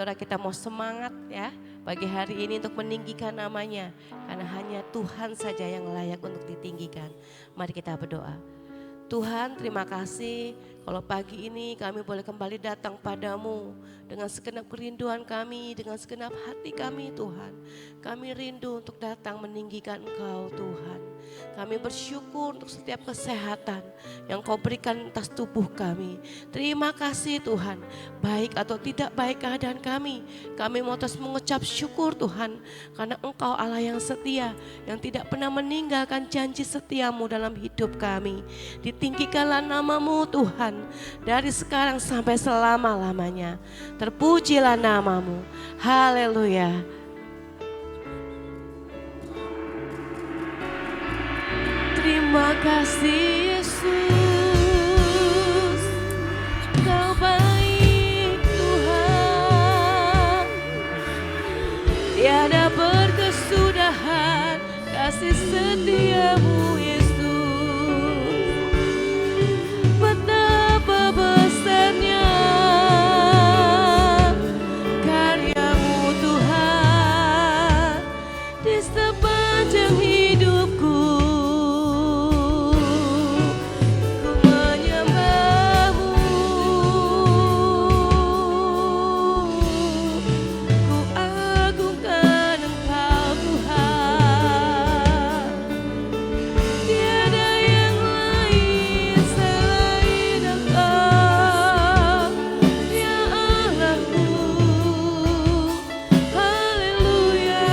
saudara kita mau semangat ya pagi hari ini untuk meninggikan namanya. Karena hanya Tuhan saja yang layak untuk ditinggikan. Mari kita berdoa. Tuhan, terima kasih kalau pagi ini kami boleh kembali datang padamu dengan segenap kerinduan kami, dengan segenap hati kami Tuhan. Kami rindu untuk datang meninggikan Engkau Tuhan. Kami bersyukur untuk setiap kesehatan yang Kau berikan atas tubuh kami. Terima kasih Tuhan, baik atau tidak baik keadaan kami mau terus mengucap syukur Tuhan. Karena Engkau Allah yang setia, yang tidak pernah meninggalkan janji setiamu dalam hidup kami. Tinggikanlah namamu Tuhan dari sekarang sampai selama-lamanya. Terpujilah namamu. Haleluya. Terima kasih Yesus. Kau baik Tuhan. Tiada berkesudahan kasih setiamu Yesus. Betapa besarnya karyamu Tuhan di sepanjang hidupku. Ku menyembahmu, ku agungkan Engkau Tuhan. Tiada yang lain selain Engkau, ya Allahku. Haleluya.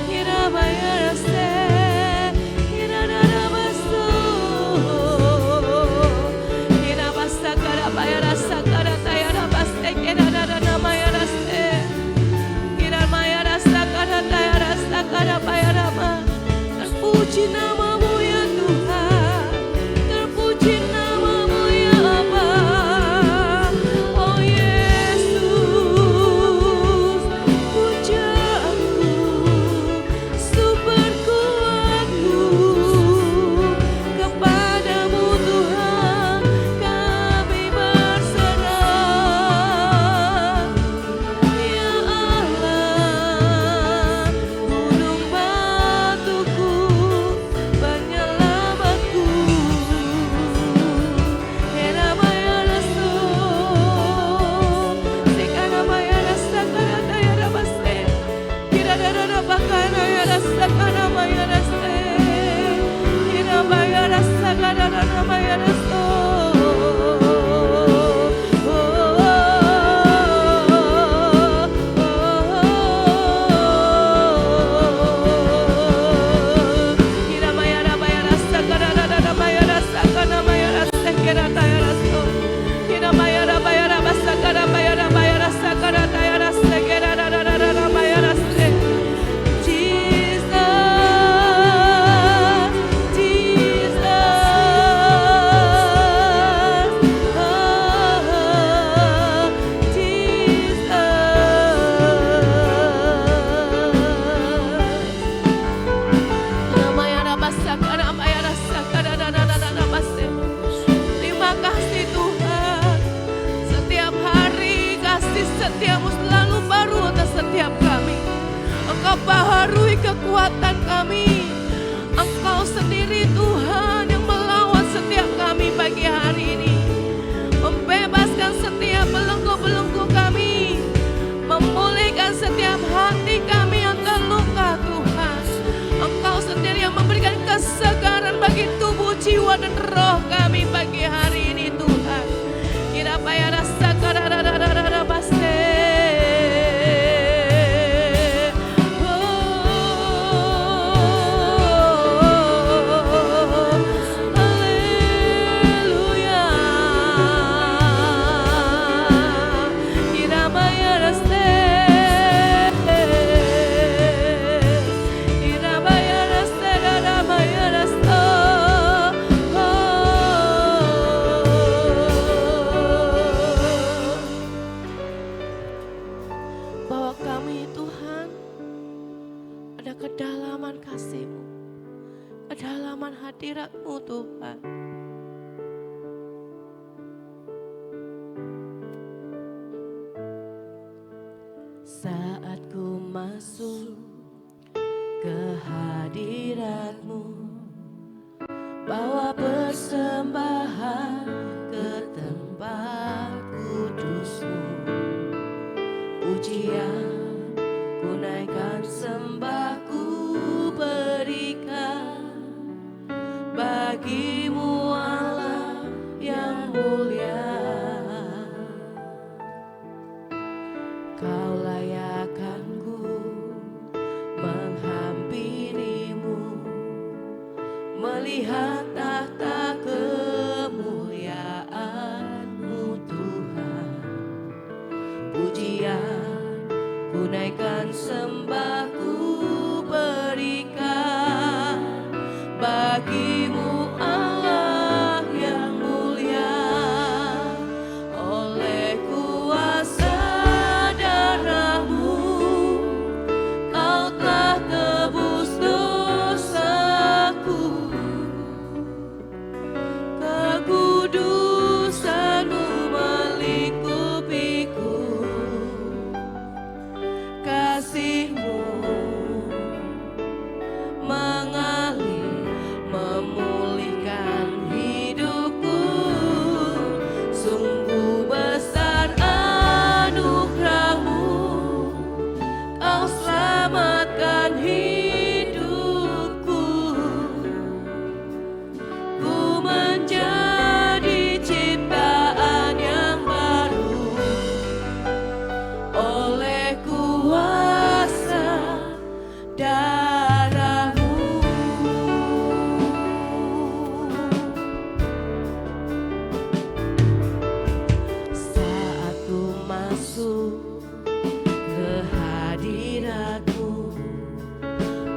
Hirabayarase, hiradarabasu, hirabasakarabayarasakaratayarabaste, kiradaranamayarase, hiramayarasakaratayarasakarabayarama. Terpuji namamu ya Tuhan, terpuji namamu ya Bapa. Oh Yesus, pujaanku, sumber kuatku, kepadamu Tuhan kami berserah. Ya Allah, gunung batuku, penyelamatku. Herabayarasu, sekarabayarasakaratayarabaste, hiradarabakanayarasakarabayaraste, hirabayarasakaratayarabayarasto. Terima kasih Tuhan, setiap hari kasih setiamu selalu baru atas setiap kami. Engkau baharui kekuatan kami. Engkau sendiri Tuhan yang melawat setiap kami pagi hari ini, membebaskan setiap belenggu-belenggu kami, memulihkan setiap hati kami yang terluka Tuhan. Engkau sendiri yang memberikan kesegaran bagi tubuh, jiwa dan roh kami pagi hari ini Tuhan. Kirabayarasakaratayarabaste. Haleluya. Kirabayaraste, kirabayaraste, rarabayarasto. Bahwa kami Tuhan ada kedalaman kasih-Mu, kedalaman hadirat-Mu Tuhan. Saat ku masuk ke hadirat-Mu, bawa persembahan ke tempat kudus-Mu. Pujian ku naikkan, sembah ku berikan bagi-Mu Allah yang mulia. Kau layakkan ku menghampiri-Mu, melihat tahta kemuliaan-Mu Tuhan. Pujian ku naikkan, sembah ku berikan bagi-Mu Allah yang mulia. Oleh kuasa darah-Mu Kau telah tebus dosaku. Kekudusan-Mu melingkupiku, kasih-Mu mengalir memulihkan hidupku. Sungguh besar anugerah-Mu, Kau selamatkan hidupku. Ku menjadi ciptaan yang baru oleh kuasa darah-Mu. Saat ku masuk ke hadirat-Mu,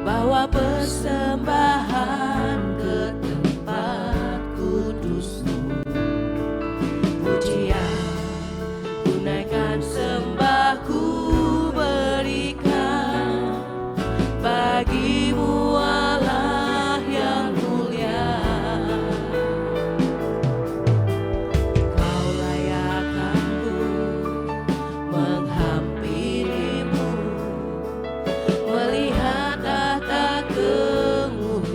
bawa persembahan ke tempat kudus-Mu. Pujian ku naikkan, sembah ku berikan bagi-Mu Allah yang mulia. Kau layakkan ku menghampiri-Mu, melihat tahta kemuliaan-Mu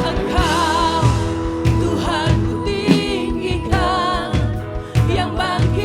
Engkau Tuhan ku tinggikan, yang bangkit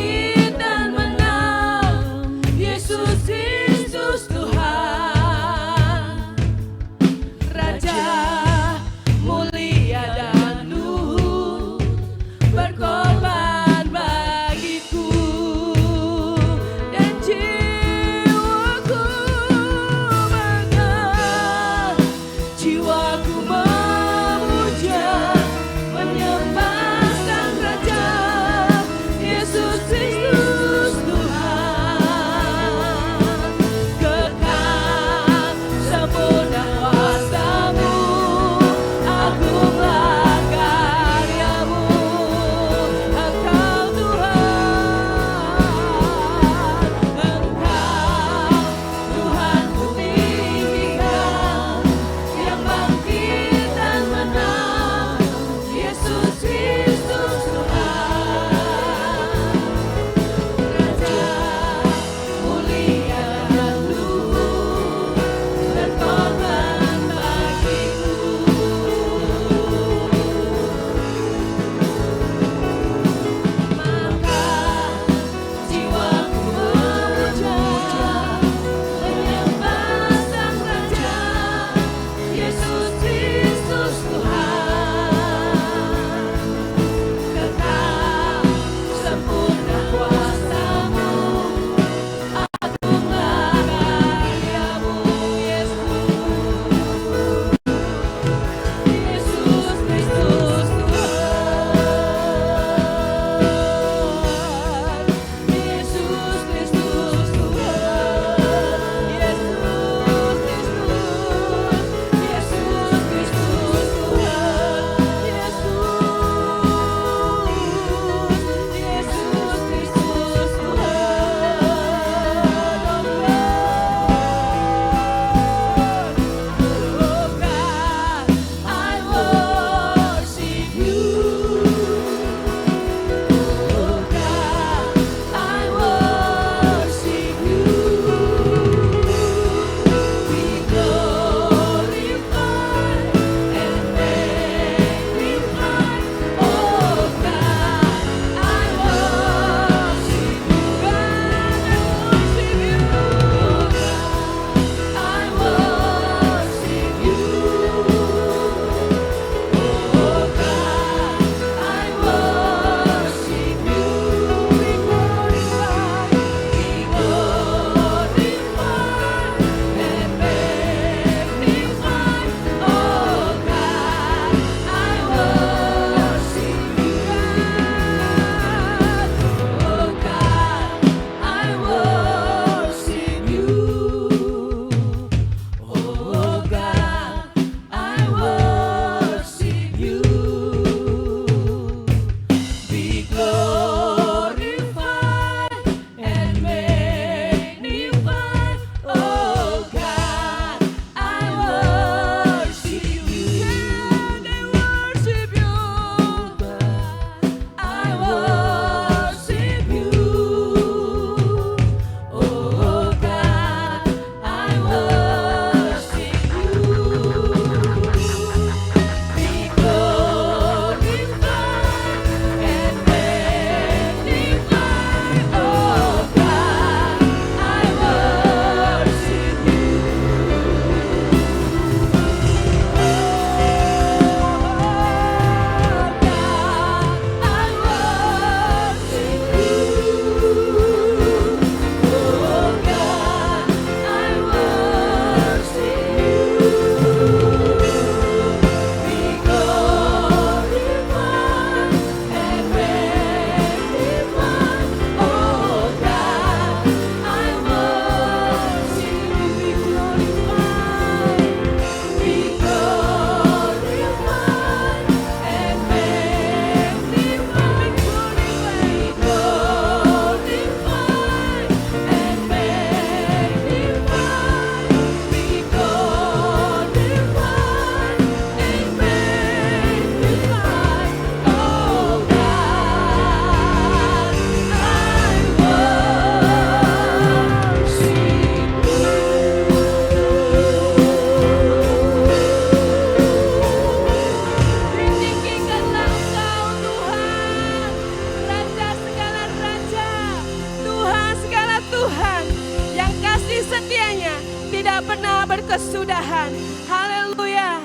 kesudahan. Haleluya.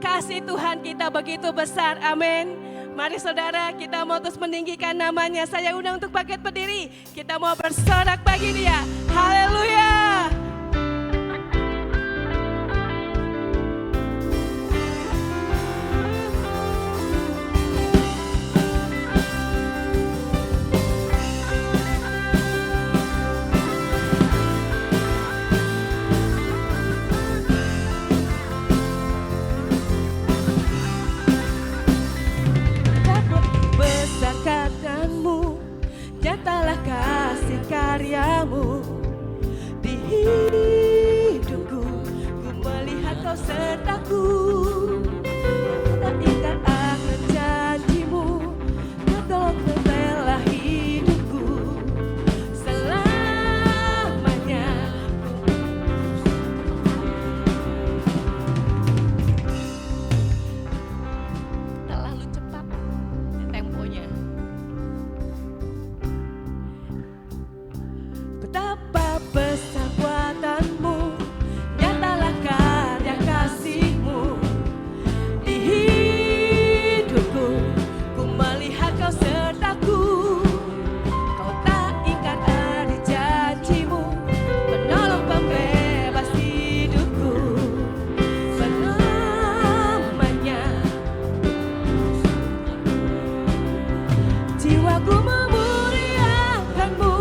Kasih Tuhan kita begitu besar, amin. Mari saudara, kita mau terus meninggikan namanya. Saya undang untuk bangkit berdiri. Kita mau bersorak bagi Dia. Haleluya. Nyatalah kasih karyamu di hidupku, ku melihat kau sertaku. Tak ingat akan janjimu, kau telah membela hidupku selamanya. Terlalu cepat temponya. Betapa besar kuatanmu, nyatalah karya kasihmu di hidupku, ku melihat kau sertaku. Kau tak ingkar dari janjimu, penolong pembebas hidupku selamanya. Jiwaku memuliakanmu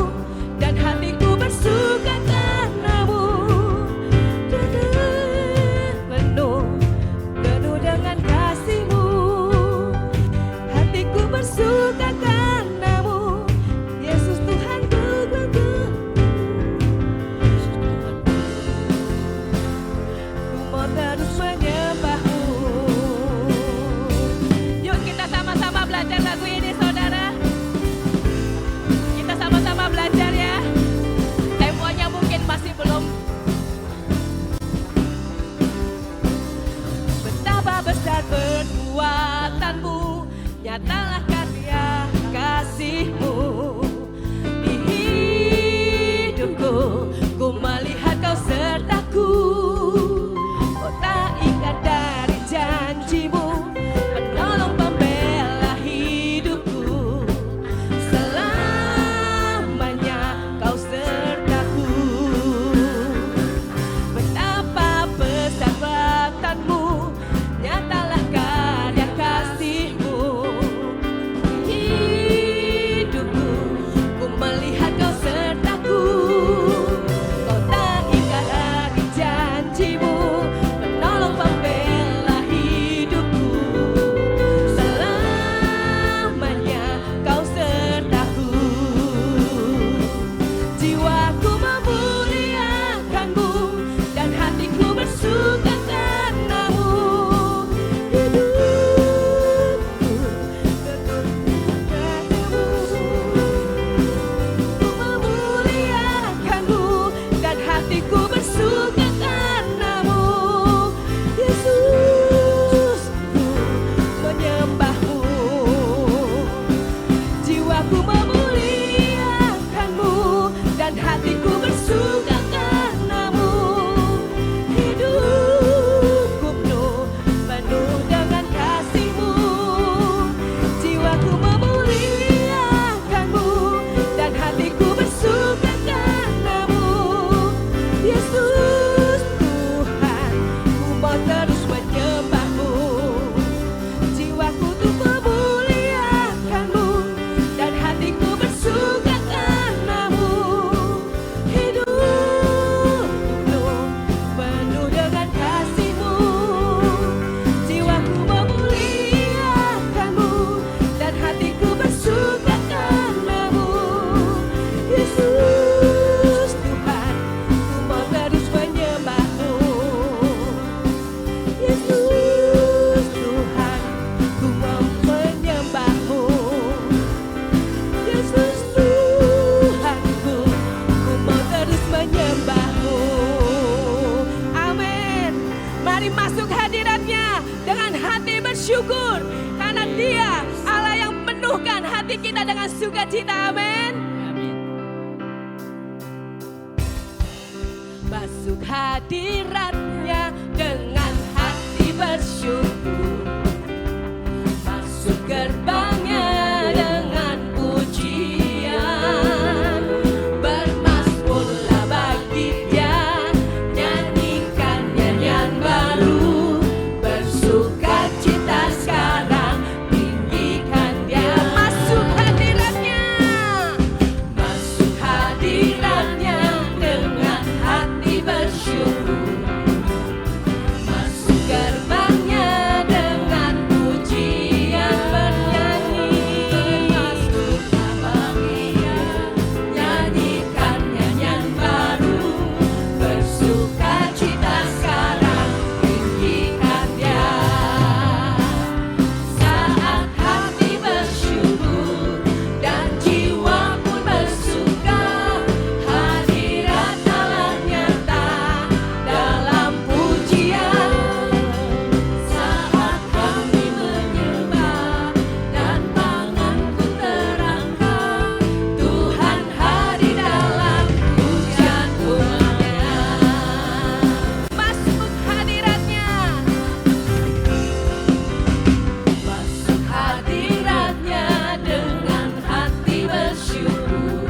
dan hatiku bersuka karenamu. Penuh dengan kasihmu, hatiku bersuka karenamu. Yesus Tuhanku, ku mau terus menyembahmu. Yuk kita sama-sama belajar lagu ini saudara. Kita sama-sama belajar ya. Temponya mungkin masih belum. Betapa besar perbuatanmu, nyatalah karya kasihmu di hidupku, ku melihat kau sertaku. Kau tak ingat dari janjimu, penolong pembela hidupku selamanya. Kau sertaku. Betapa besar baktanmu, nyatalah karya kasihmu di hidupku, ku melihat kau sertaku. Kau tak ingkar dari janjimu, penolong pembela hidupku selamanya. Kau sertaku. Jiwaku memuliakanmu dan hatiku bersuka karenamu. Hidupku ku memuliakanmu dan hatiku bersuka karenamu. Yesus, ku menyembahmu. Jiwaku memuliakanmu dan hatiku bersuka karenamu. Hidupku penuh dengan kasihmu. Jiwaku memuliakanmu dan hatiku bersuka karenamu. Yesus Tuhan, ku mau terus menyembahmu. Jiwaku tuh memuliakanmu dan hatiku bersuka karenamu. Hidupku penuh dengan kasihmu. Jiwaku memuliakanmu dan hatiku bersuka karenamu. Yesus Tuhan, ku mau terus menyembahmu. Yesus Tuhan, ku mau menyembahmu. Yesus Tuhanku, ku mau terus menyembahmu. Amin. Mari masuk hadiratnya dengan hati bersyukur, karena Dia Allah yang penuhkan hati kita dengan sukacita. Amin. Basuh masuk hadiratnya dengan hati bersyukur, masuk gerbangnya dengan pujian, bermasmurlah bagi Dia, nyanyikan nyanyian baru, bersuka cita sekarang, tinggikan Dia. Masuk hadiratnya, masuk hadiratnya dengan hati bersyukur, masuk gerbangnya dengan pujian, bernyanyi, bermasmurlah bagi Dia, nyanyikan nyanyian baru, bersuka cita sekarang, tinggikan Dia. Saat hati bersyukur dan jiwa pun bersuka, hadirat Allah nyata dalam pujian. Saat kami menyembah dan tanganku terangkat, Tuhan hadir dalam pujian umatnya. Masuk hadiratnya, masuk hadiratnya dengan hati bersyukur,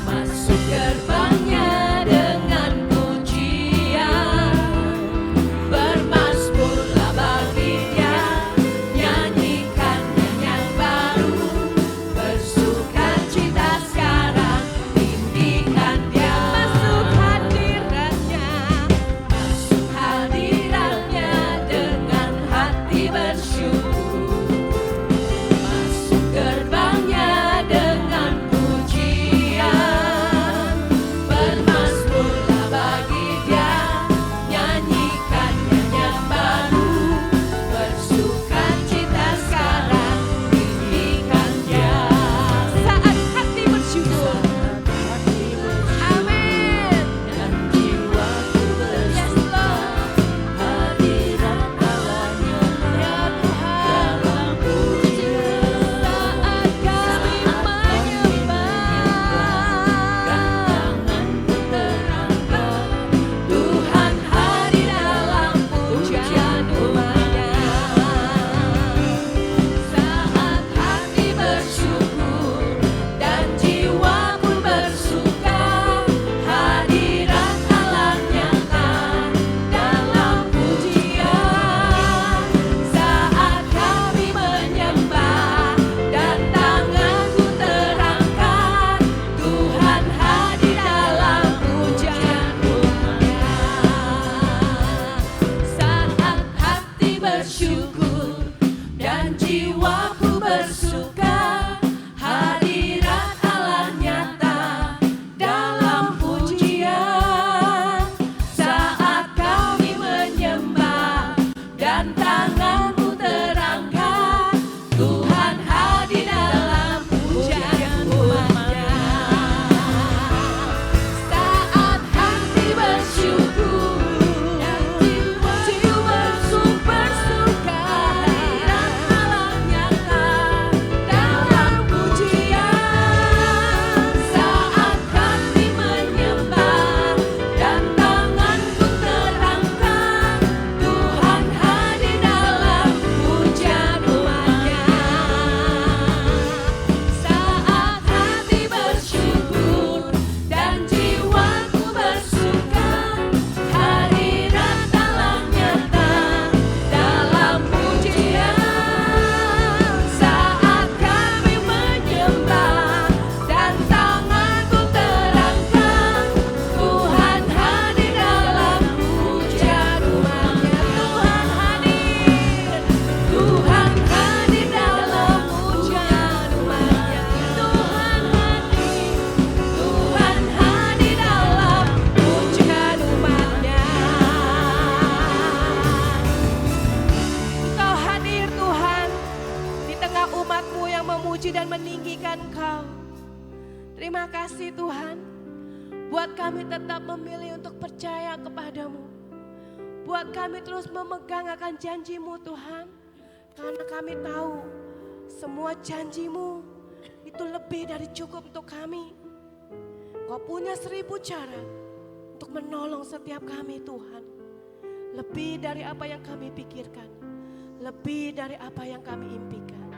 masuk gerbangnya dengan pujian, bermasmurlah bagi Dia, nyanyikan nyanyian baru, bersuka cita sekarang, tinggikan Dia. Masuk hadiratnya, masuk hadiratnya dengan hati bersyukur, masuk gerbangnya dengan pujian, bermasmurlah bagi Dia, nyanyikan nyanyian baru, bersuka cita sekarang, tinggikan Dia. Saat hati bersyukur, amin, dan jiwaku bersuka, hadirat Allah nyata ya Tuhan dalam pujian. Saat kami menyembah dan tanganku terangkat, Tuhan hadir dalam pujian umatnya. Saat hati bersyukur dan jiwa pun bersuka, hadirat Allah nyata dalam pujian. Saat kami menyembah dan tanganku terangkat, Tuhan hadir dalam pujian umatnya. Saat hati bersyukur dan jiwaku bersuka, hadirat Allah nyata dalam pujian. Saat kami menyembah dan tanganku terangkat, Tuhan hadir dalam pujian umatnya. Saat hati bersyukur dan jiwa bersuka, hadirat Allah nyata dalam pujian. Saat kami menyembah dan tanganku terangkat, Tuhan hadir dalam pujian umatnya. Saat hati bersyukur dan jiwaku bersuka, hadirat Allah nyata dalam pujian. Saat kami menyembah dan tanganku terangkat, Tuhan hadir dalam pujian umatnya. Tuhan hadir, Tuhan hadir dalam pujian umatnya. Tuhan hadir dalam pujian umatnya. Engkau hadir Tuhan di tengah umat-Mu yang memuji dan meninggikan Engkau. Terima kasih Tuhan, buat kami tetap memilih untuk percaya kepadamu. Buat kami terus memegang akan janji-Mu Tuhan. Karena kami tahu semua janji-Mu itu lebih dari cukup untuk kami. Kau punya 1000 cara untuk menolong setiap kami Tuhan. Lebih dari apa yang kami pikirkan, lebih dari apa yang kami impikan.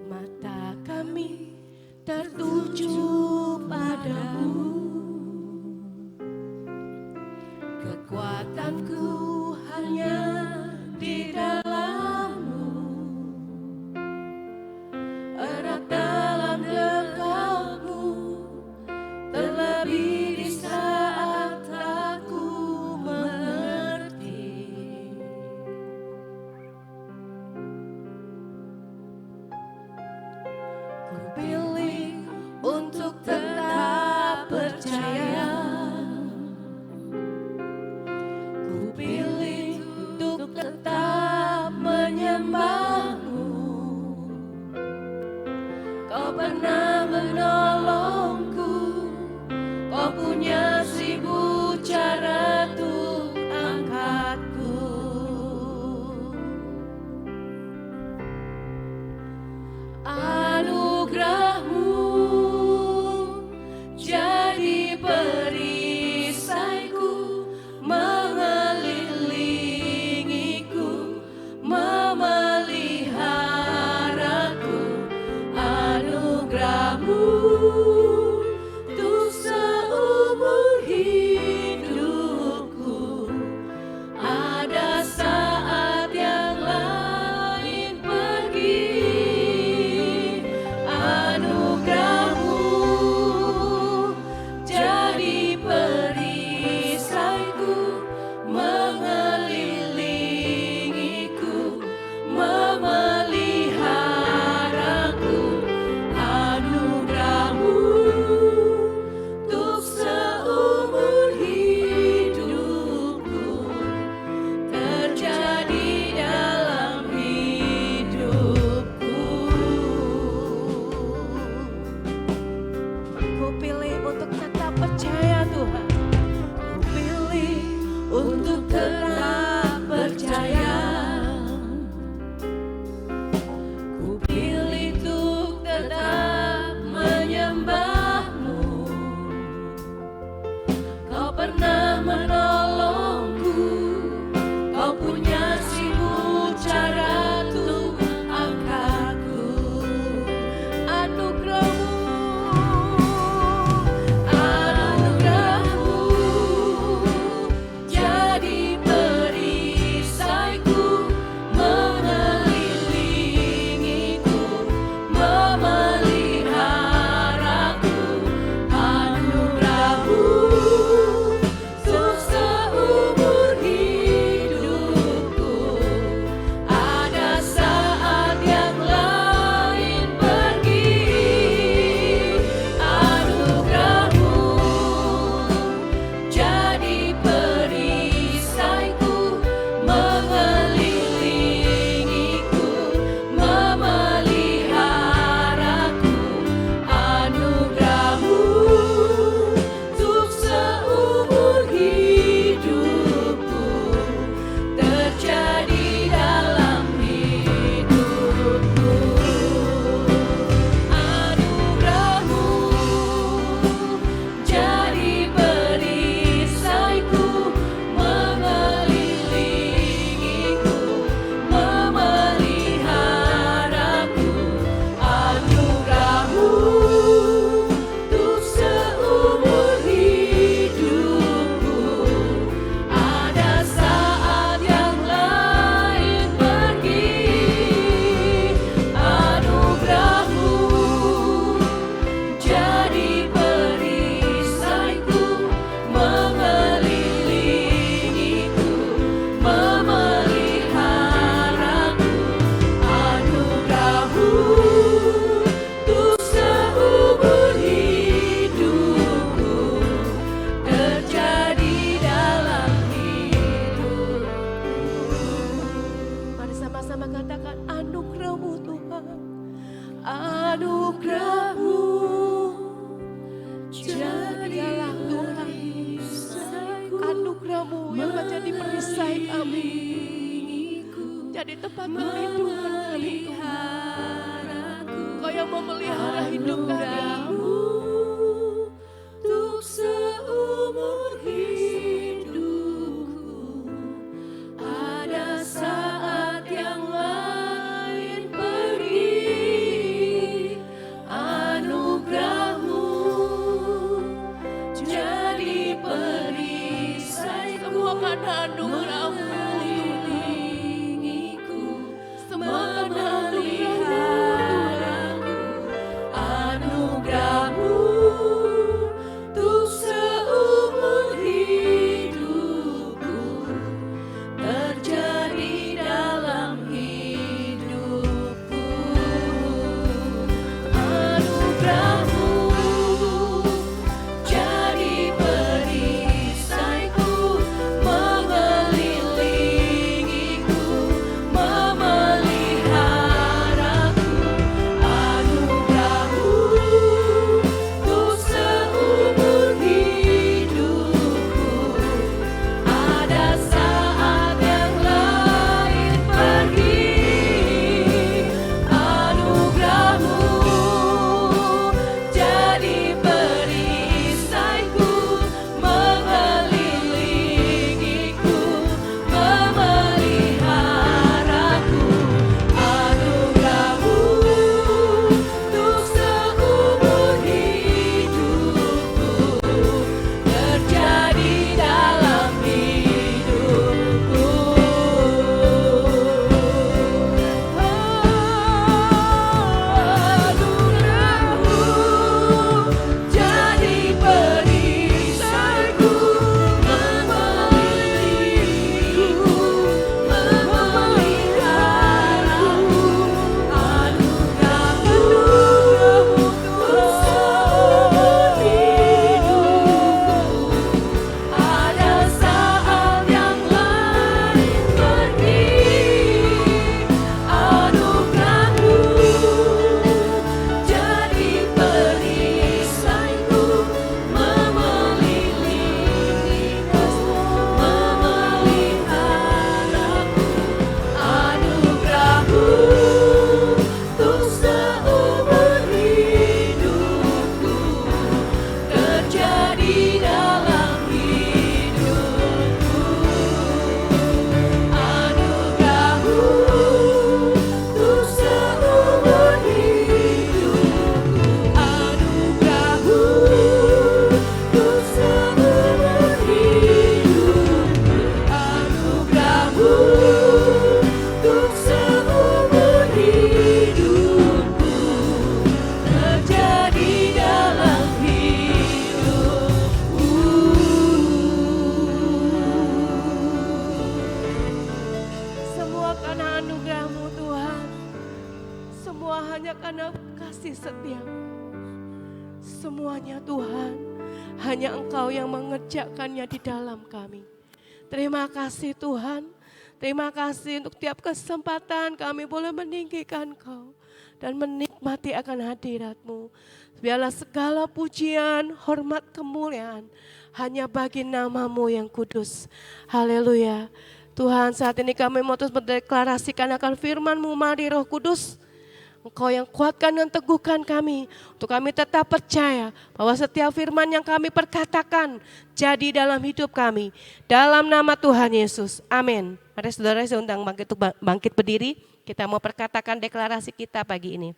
Mata kami tertuju padamu, kekuatanku hanya di dalam-Mu, erat dalam dekal-Mu, terlebih di saat aku mengerti. Ku pilih untuk tetap percaya, ku pilih untuk tetap menyembah-Mu. Kau pernah menolongku, Kau punya 1000 cara untuk angkatku. Anugerah-Mu jadi perisaiku, mengelilingiku, memeliharaku. Anugerah-Mu untuk seumur hidupku. Ada saat yang lain pergi. Anugerah-Mu jadi perisaiku, mengelilingiku, memeliharaku. Anugerah-Mu untuk seumur hidupku, terjadi dalam hidupku. Ku pilih untuk tetap percaya Tuhan. Ku pilih untuk tetap percaya. Ku pilih untuk tetap menyembah-Mu. Kau pernah menolongku, Kau punya 1000 cara untuk angkatku. Anugerah-Mu jadi perisaiku, mengelilingiku, memeliharaku. Anugerah-Mu untuk seumur hidupku. Ada saat yang lain pergi. Anugerah-Mu jadi perisaiku, mengelilingiku, memeliharaku. Anugerah-Mu untuk seumur hidupku, terjadi dalam hidupku. Anugerah-Mu jadi perisaiku, mengelilingiku, memeliharaku. Anugerah-Mu untuk seumur hidupku. Ada saat yang lain pergi. Anugerah-Mu jadi perisaiku, mengelilingiku, memeliharaku. Anugerah-Mu untuk seumur hidupku, terjadi dalam hidupku. Mari sama-sama katakan anugerah-Mu Tuhan. Anugerah-Mu jadilah Tuhan. Anugerah-Mu yang menjadi perisai kami, jadi tempat perlindungan kami Tuhan. Kau yang memelihara hidup kami. Untuk semua hanya karena kasih setia. Semuanya Tuhan, hanya Engkau yang mengerjakannya di dalam kami. Terima kasih Tuhan, terima kasih untuk tiap kesempatan kami boleh meninggikan Engkau dan menikmati akan hadirat-Mu. Biarlah segala pujian, hormat, kemuliaan hanya bagi nama-Mu yang kudus. Haleluya. Tuhan, saat ini kami mau terus mendeklarasikan akan firman-Mu, mari Roh Kudus, Engkau yang kuatkan dan teguhkan kami, untuk kami tetap percaya bahwa setiap firman yang kami perkatakan jadi dalam hidup kami. Dalam nama Tuhan Yesus, amin. Mari saudara saya undang bangkit berdiri, kita mau perkatakan deklarasi kita pagi ini.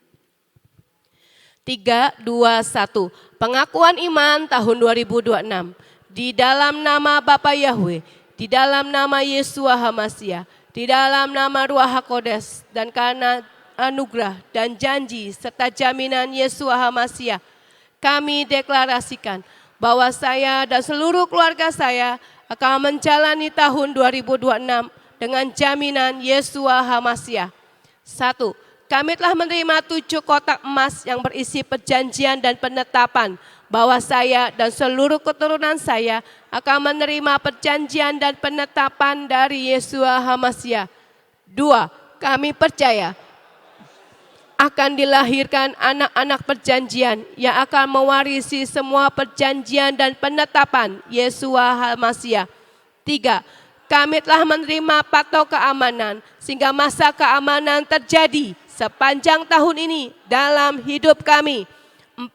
3, 2, 1. Pengakuan iman tahun 2026. Di dalam nama Bapa Yahweh, di dalam nama Yesua HaMasiah, di dalam nama Ruach HaKodes, dan karena anugerah dan janji serta jaminan Yesua HaMasiah, kami deklarasikan bahwa saya dan seluruh keluarga saya akan menjalani tahun 2026 dengan jaminan Yesua HaMasiah. 1. Kami telah menerima 7 kotak emas yang berisi perjanjian dan penetapan bahwa saya dan seluruh keturunan saya akan menerima perjanjian dan penetapan dari Yesua HaMasiah. 2. Kami percaya akan dilahirkan anak-anak perjanjian yang akan mewarisi semua perjanjian dan penetapan Yesua HaMasiah. 3. Kami telah menerima patok keamanan sehingga masa keamanan terjadi sepanjang tahun ini dalam hidup kami. 4.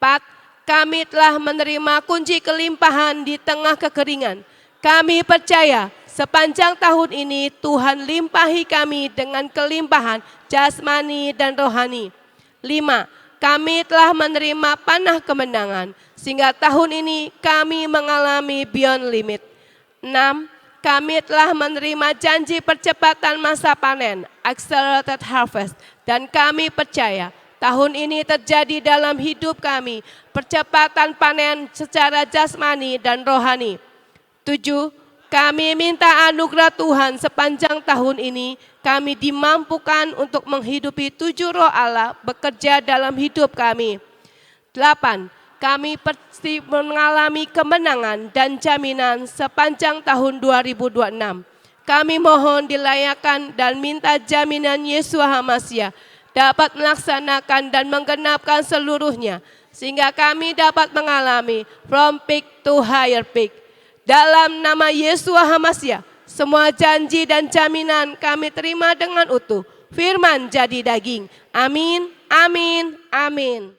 Kami telah menerima kunci kelimpahan di tengah kekeringan. Kami percaya sepanjang tahun ini Tuhan limpahi kami dengan kelimpahan jasmani dan rohani. 5. Kami telah menerima panah kemenangan sehingga tahun ini kami mengalami beyond limit. 6. Kami telah menerima janji percepatan masa panen, accelerated harvest, dan kami percaya tahun ini terjadi dalam hidup kami percepatan panen secara jasmani dan rohani. 7. Kami minta anugerah Tuhan sepanjang tahun ini kami dimampukan untuk menghidupi 7 roh Allah bekerja dalam hidup kami. 8. Kami pasti mengalami kemenangan dan jaminan sepanjang tahun 2026. Kami mohon dilayakkan dan minta jaminan Yesua HaMasiah dapat melaksanakan dan menggenapkan seluruhnya, sehingga kami dapat mengalami from peak to higher peak. Dalam nama Yesua HaMasiah, semua janji dan jaminan kami terima dengan utuh. Firman jadi daging. Amin, amin, amin.